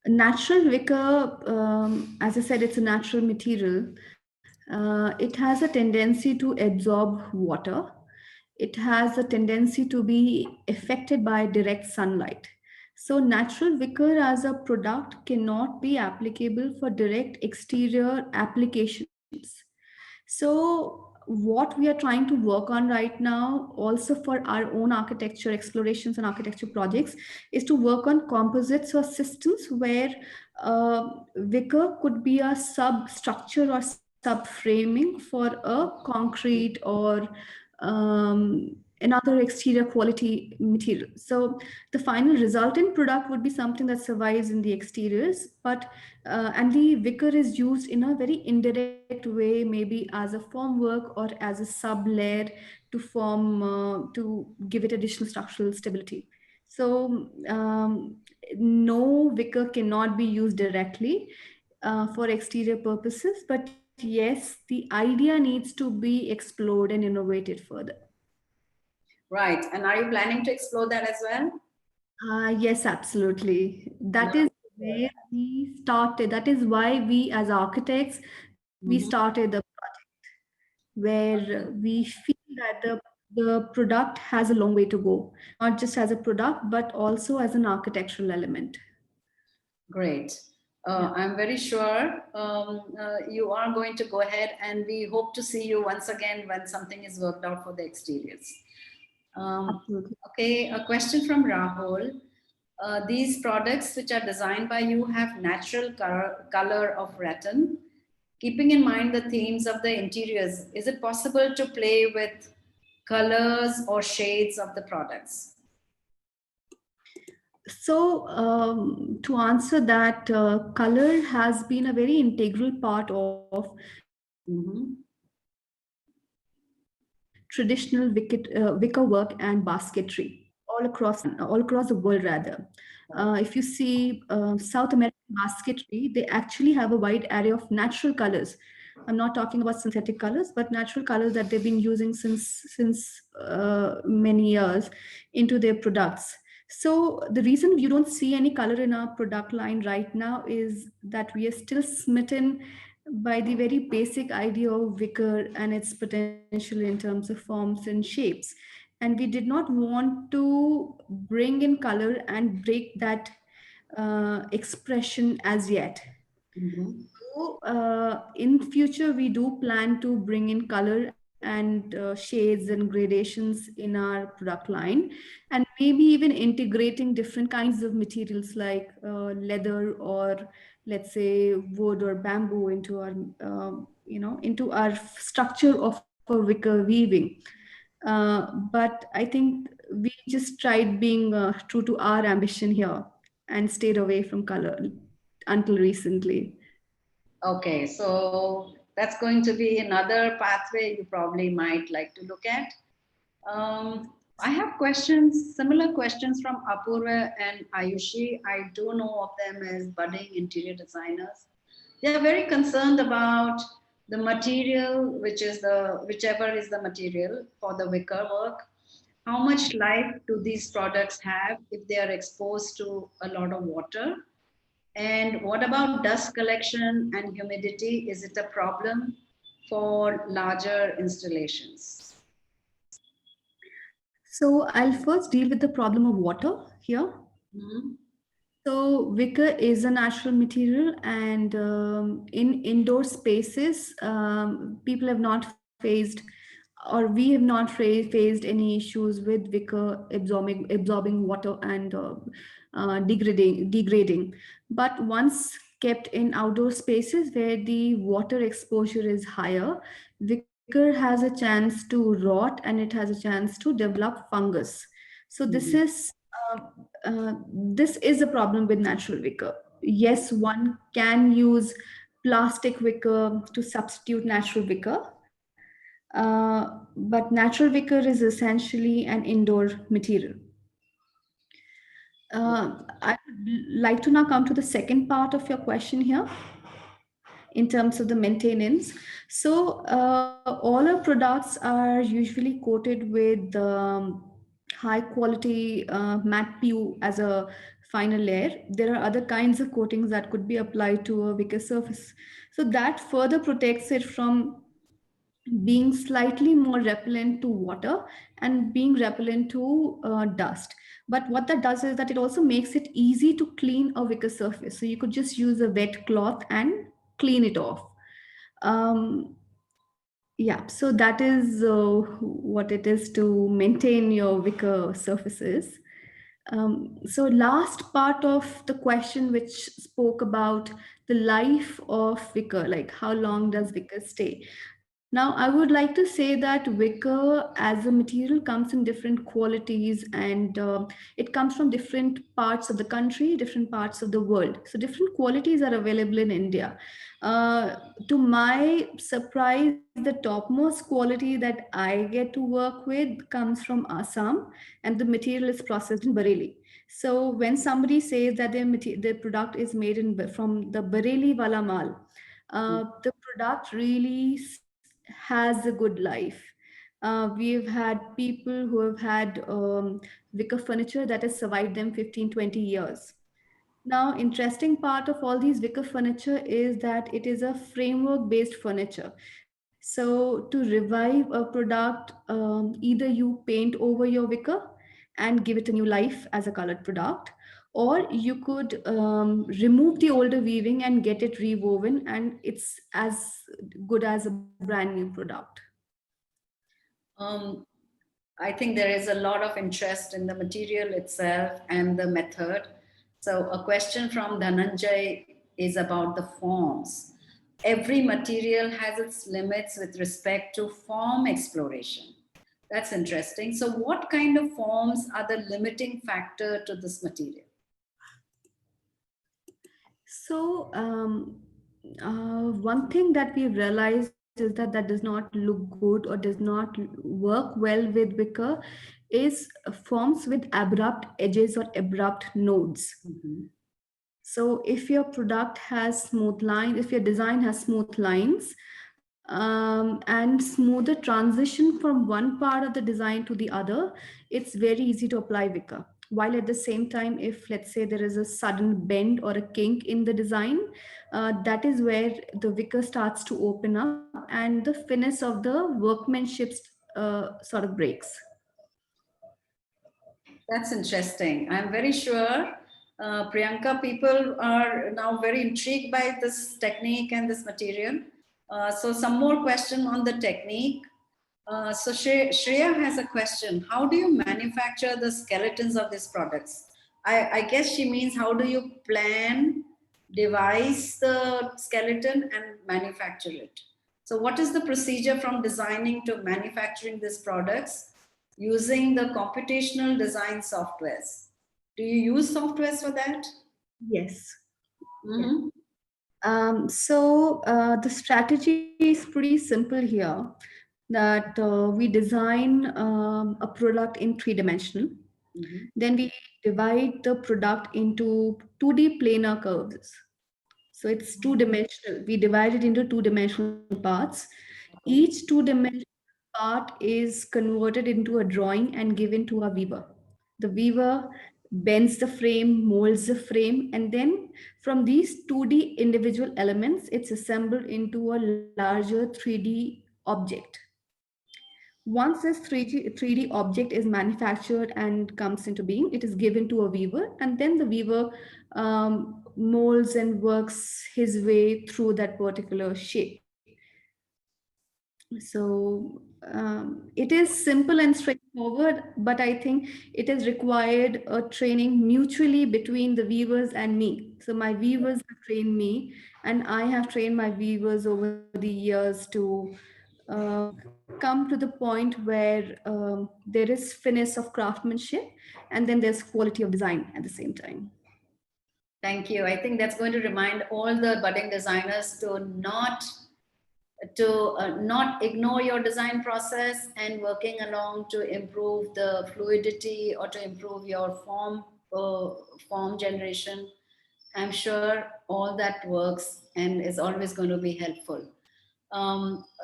Natural wicker, as I said, it's a natural material. It has a tendency to absorb water. It has a tendency to be affected by direct sunlight. So natural wicker as a product cannot be applicable for direct exterior applications. So what we are trying to work on right now, also for our own architecture explorations and architecture projects, is to work on composites or systems where wicker could be a substructure or subframing for a concrete or another exterior quality material. So the final resultant product would be something that survives in the exteriors, but and the wicker is used in a very indirect way, maybe as a formwork or as a sub layer to form to give it additional structural stability. So no, wicker cannot be used directly for exterior purposes, but yes, the idea needs to be explored and innovated further. Right. And are you planning to explore that as well? Yes, absolutely. That is No. where we started. That is why we, as architects, we Mhm. started the where we feel that the product has a long way to go, not just as a product, but also as an architectural element. Great. Yeah, I'm very sure you are going to go ahead, and we hope to see you once again when something is worked out for the exteriors. absolutely. Okay, a question from Rahul. These products, which are designed by you, have natural color of rattan. Keeping in mind the themes of the interiors, is it possible to play with colors or shades of the products? So, to answer that, color has been a very integral part of Mhm. traditional wicker work and basketry all across the world rather. If you see South American basketry, they actually have a wide array of natural colors. I'm not talking about synthetic colors, but natural colors that they've been using since many years into their products. So the reason you don't see any color in our product line right now is that we are still smitten by the very basic idea of wicker and its potential in terms of forms and shapes. And we did not want to bring in color and break that expression as yet. Mhm. So in future, we do plan to bring in color and shades and gradations in our product line, and maybe even integrating different kinds of materials like leather or let's say wood or bamboo into our into our structure of a wicker weaving. But I think we just tried being true to our ambition here and stayed away from color until recently. Okay, so that's going to be another pathway you probably might like to look at. I have questions, similar questions from Apurva and Ayushi. I do know of them as budding interior designers. They are very concerned about the material, which is whichever is the material for the wicker work. How much life do these products have if they are exposed to a lot of water? And what about dust collection and humidity? Is it a problem for larger installations? So I'll first deal with the problem of water here. Mhm. So wicker is a natural material, and in indoor spaces, people have not faced, or we have not faced any issues with wicker absorbing water and degrading. But once kept in outdoor spaces where the water exposure is higher, wicker has a chance to rot and it has a chance to develop fungus. So Mhm. this is a problem with natural wicker. Yes, one can use plastic wicker to substitute natural wicker, but natural wicker is essentially an indoor material. I would like to now come to the second part of your question here in terms of the maintenance. So all our products are usually coated with high quality matte PU as a final layer. There are other kinds of coatings that could be applied to a wicker surface. So that further protects it from being slightly more repellent to water and being repellent to dust. But what that does is that it also makes it easy to clean a wicker surface. So you could just use a wet cloth and clean it off. Um, yeah, so that is what it is to maintain your wicker surfaces. So last part of the question which spoke about the life of wicker, like how long does wicker stay? Now, I would like to say that wicker as a material comes in different qualities, and it comes from different parts of the country, different parts of the world. So different qualities are available in India. To my surprise, the topmost quality that I get to work with comes from Assam, and the material is processed in Bareilly. So when somebody says that their product is made from the Bareilly wala mal, the product really has a good life. We've had people who have had wicker furniture that has survived them 15, 20 years. Now, interesting part of all these wicker furniture is that it is a framework based furniture. So to revive a product, either you paint over your wicker and give it a new life as a colored product, or you could remove the older weaving and get it rewoven, and it's as good as a brand new product. Um, I think there is a lot of interest in the material itself and the method. So, a question from Dhananjay is about the forms. Every material has its limits with respect to form exploration. That's interesting. So, what kind of forms are the limiting factor to this material? So, one thing that we've realized is that that does not look good or does not work well with wicker is forms with abrupt edges or abrupt nodes. Mhm. So, if your product has smooth lines, if your design has smooth lines, and smoother transition from one part of the design to the other, it's very easy to apply wicker. While at the same time, if let's say there is a sudden bend or a kink in the design, that is where the wicker starts to open up and the finesse of the workmanship sort of breaks. That's interesting. I'm very sure Priyanka, people are now very intrigued by this technique and this material. So some more question on the technique. So Shreya has a question. How do you manufacture the skeletons of these products? I guess she means how do you plan, devise the skeleton and manufacture it? So what is the procedure from designing to manufacturing these products using the computational design softwares? Do you use softwares for that? Yes. Mm-hmm. The strategy is pretty simple here, that we design a product in three-dimensional. Mm-hmm. Then we divide the product into 2D planar curves. So it's two-dimensional. We divide it into two-dimensional parts. Okay. Each two-dimensional part is converted into a drawing and given to a weaver. The weaver bends the frame, molds the frame, and then from these 2D individual elements, it's assembled into a larger 3D object. Once this 3D object is manufactured and comes into being, it is given to a weaver, and then the weaver molds and works his way through that particular shape. It is simple and straightforward, but I think it has required a training mutually between the weavers and me. So my weavers have trained me, and I have trained my weavers over the years to come to the point where there is finesse of craftsmanship, and then there's quality of design at the same time. Thank you. I think that's going to remind all the budding designers to not ignore your design process and working along to improve the fluidity or to improve your form generation. I'm sure all that works and is always going to be helpful.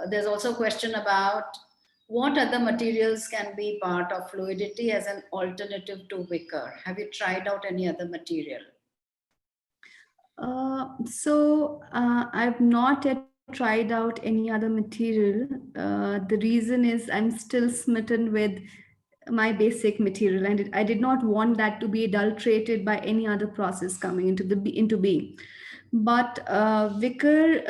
There's also a question about what other materials can be part of fluidity as an alternative to wicker. Have you tried out any other material? I've not yet tried out any other material. The reason is I'm still smitten with my basic material, and I did not want that to be adulterated by any other process coming into being. But wicker,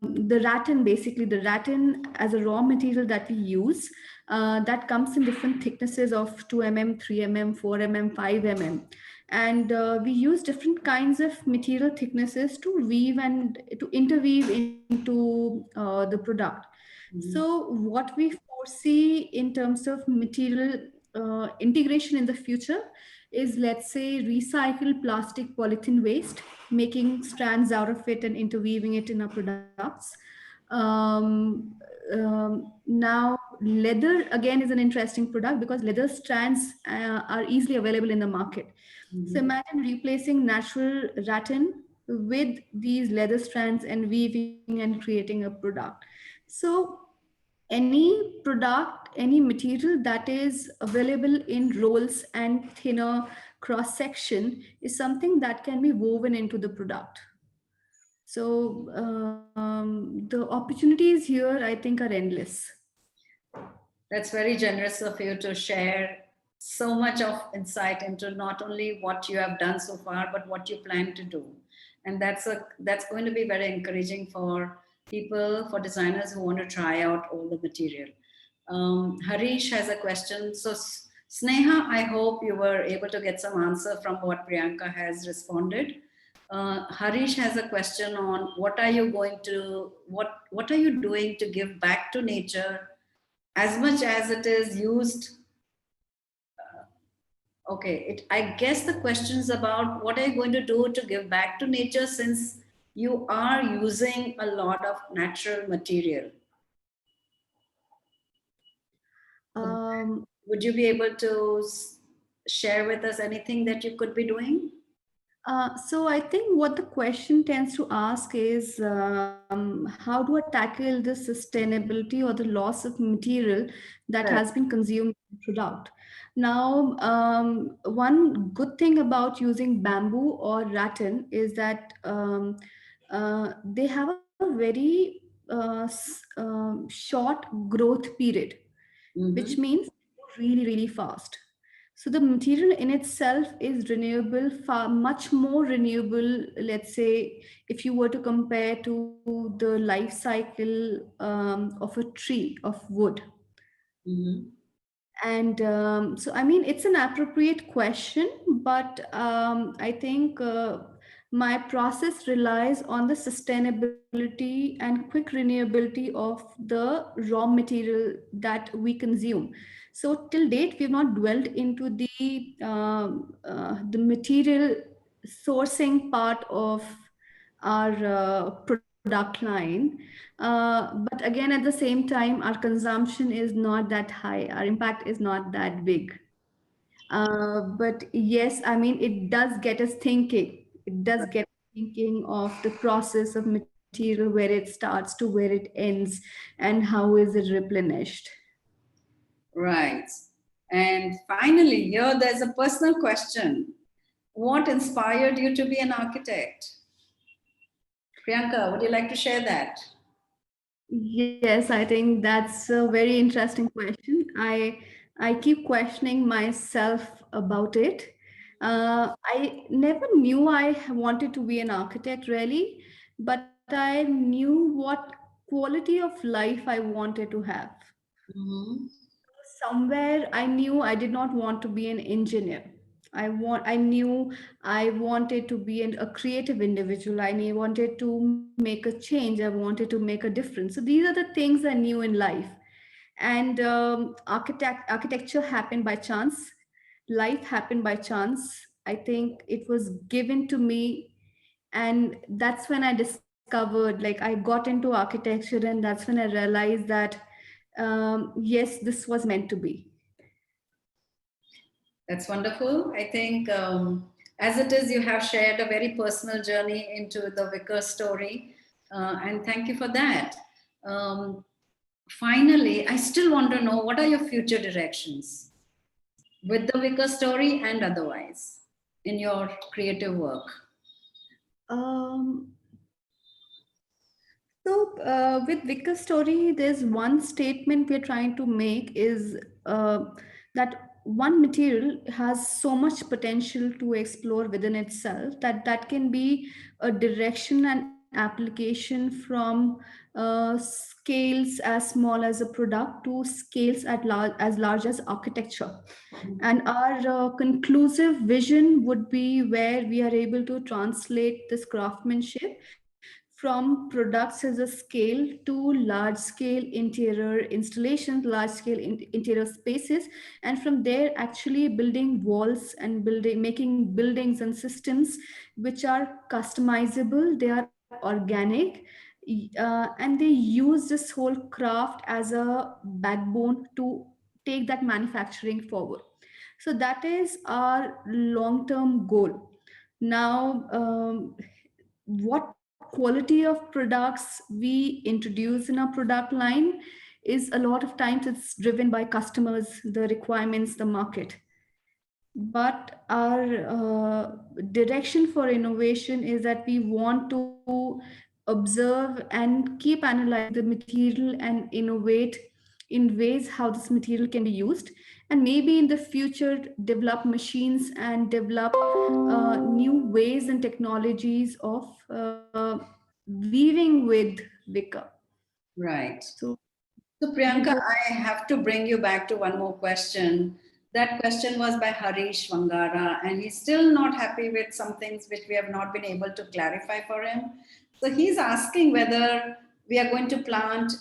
the rattan, basically the rattan as a raw material that we use, that comes in different thicknesses of 2 mm, 3 mm, 4 mm, 5 mm, and we use different kinds of material thicknesses to weave and to interweave into the product. Mhm. So what we foresee in terms of material integration in the future is, let's say, recycled plastic polythene waste, making strands out of it and interweaving it in our products. Now, leather again is an interesting product because leather strands are easily available in the market. So Mhm. imagine replacing natural rattan with these leather strands and weaving and creating a product. So any product, any material that is available in rolls and thinner cross section is something that can be woven into the product. So the opportunities here, I think, are endless. That's very generous of you to share so much of insight into not only what you have done so far, but what you plan to do. And that's going to be very encouraging for people, for designers who want to try out all the material. Harish has a question. So Sneha, I hope you were able to get some answer from what Priyanka has responded. Harish has a question on what are you doing to give back to nature as much as it is used. Okay, I guess the question is about what are you going to do to give back to nature since you are using a lot of natural material. Um, Would you be able to share with us anything that you could be doing? so I think what the question tends to ask is, how do I tackle the sustainability or the loss of material that has Correct. been consumed in the product? Now, one good thing about using bamboo or rattan is that they have a very short growth period, which Mm-hmm. means really, really fast. So the material in itself is renewable, far much more renewable. Let's say if you were to compare to the life cycle of a tree of wood. Mhm. And so, I mean, it's an appropriate question, but I think my process relies on the sustainability and quick renewability of the raw material that we consume. So, till date, we have not dwelled into the material sourcing part of our product line. But again, at the same time, our consumption is not that high. Our impact is not that big. But yes, I mean, it does get us thinking. It does get thinking of the process of material, where it starts to where it ends, and how is it replenished. Right. And finally, here there's a personal question. What inspired you to be an architect? Priyanka, would you like to share that? Yes, I think that's a very interesting question. I keep questioning myself about it. I never knew I wanted to be an architect really, but I knew what quality of life I wanted to have. Mhm. Somewhere I knew I did not want to be an engineer. I knew I wanted to be a creative individual. Wanted to make a change. I wanted to make a difference. So these are the things I knew in life. And architecture happened by chance. Life happened by chance. I think it was given to me, and that's when I discovered, like, I got into architecture, and that's when I realized that yes, this was meant to be. That's wonderful. I think, as it is, you have shared a very personal journey into the Vickers story, and thank you for that. Um, Finally, I still want to know what are your future directions with the Vickers story and otherwise in your creative work? Um, with Vickers story, there's one statement we're trying to make is that one material has so much potential to explore within itself that that can be a direction and application from scales as small as a product to scales as large as architecture. And our conclusive vision would be where we are able to translate this craftsmanship from products as a scale to large scale interior installations, large scale interior spaces, and from there actually building walls and making buildings and systems which are customizable, they are organic, and they use this whole craft as a backbone to take that manufacturing forward. So that is our long term goal. Now, what quality of products we introduce in our product line is a lot of times it's driven by customers, the requirements, the market. But our direction for innovation is that we want to observe and keep analyzing the material and innovate in ways how this material can be used, and maybe in the future develop machines and develop new ways and technologies of weaving with Wicca. Right. So So, these Priyanka, are I have to bring you back to one more question. That question was by Harish Vangara, and he's still not happy with some things which we have not been able to clarify for him. So, he's asking whether we are going to plant,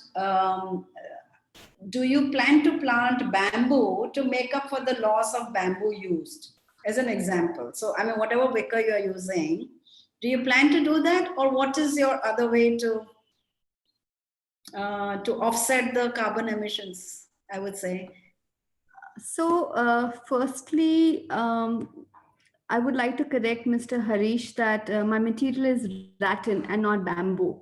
do you plan to plant bamboo to make up for the loss of bamboo used? As an example. So, I mean, whatever wicker you are using, do you plan to do that, or what is your other way to offset the carbon emissions, I would say? firstly, I would like to correct Mr. Harish that my material is rattan and not bamboo.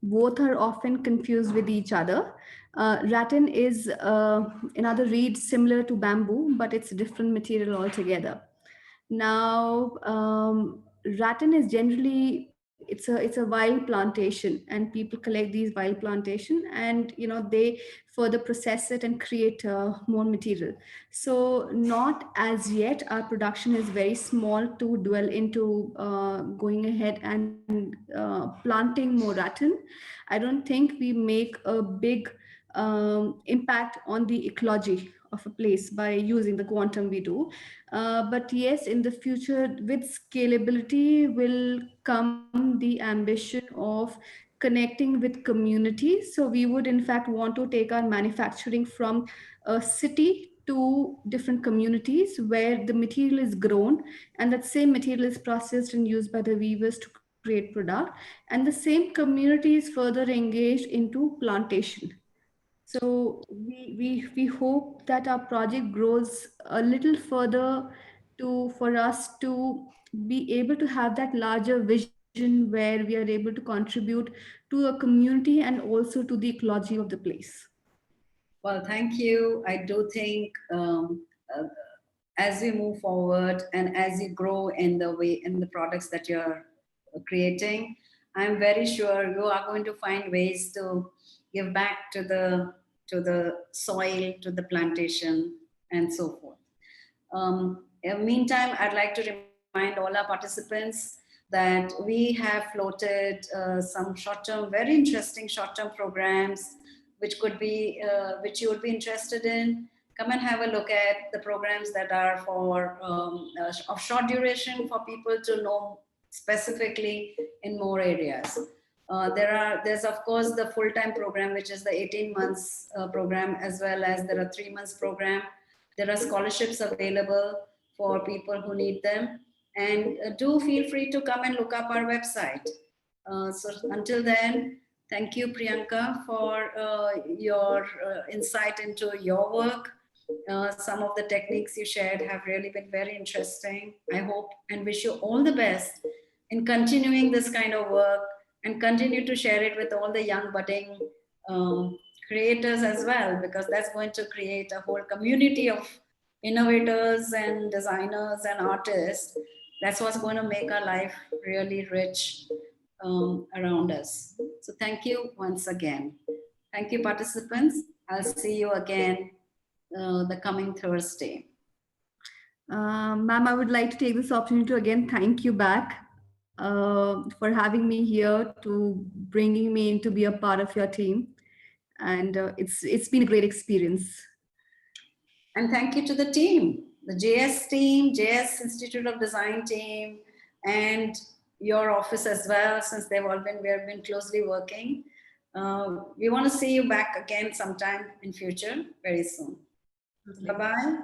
Both are often confused with each other. Rattan is another reed similar to bamboo, but it's a different material altogether. Now, rattan is generally it's a wild plantation, and people collect these wild plantation, and they further process it and create more material. So not as yet our production is very small to dwell into going ahead and planting more rattan. I don't think we make a big impact on the ecology of a place by using the quantum we do. But yes, in the future, with scalability will come the ambition of connecting with communities. So we would in fact want to take our manufacturing from a city to different communities where the material is grown, and that same material is processed and used by the weavers to create product, and the same community is further engaged into plantation. So we hope that our project grows a little further to for us to be able to have that larger vision where we are able to contribute to a community and also to the ecology of the place. Well, thank you. I do think uh, as we move forward and as you grow in the products that you're creating, I'm very sure you are going to find ways to give back to the soil, to the plantation, and so forth. In the meantime, I'd like to remind all our participants that we have floated some short-term, very interesting short-term programs, which could be, which you would be interested in. Come and have a look at the programs that are for of short duration for people to know specifically in more areas. There's of course the full-time program, which is the 18 months program, as well as there are 3 months program. There are scholarships available for people who need them. And do feel free to come and look up our website. So until then, thank you, Priyanka, for your insight into your work. Some of the techniques you shared have really been very interesting. I hope and wish you all the best in continuing this kind of work and continue to share it with all the young budding creators as well, because that's going to create a whole community of innovators and designers and artists. That's what's going to make our life really rich around us. So thank you once again. Thank you, participants. I'll see you again the coming Thursday. Ma'am, I would like to take this opportunity to again thank you back for having me here, to bringing me in to be a part of your team, and it's been a great experience. And thank you to the team, the JS team, JS Institute of Design team, and your office as well, since we have been closely working. We want to see you back again sometime in future, very soon. Bye-bye.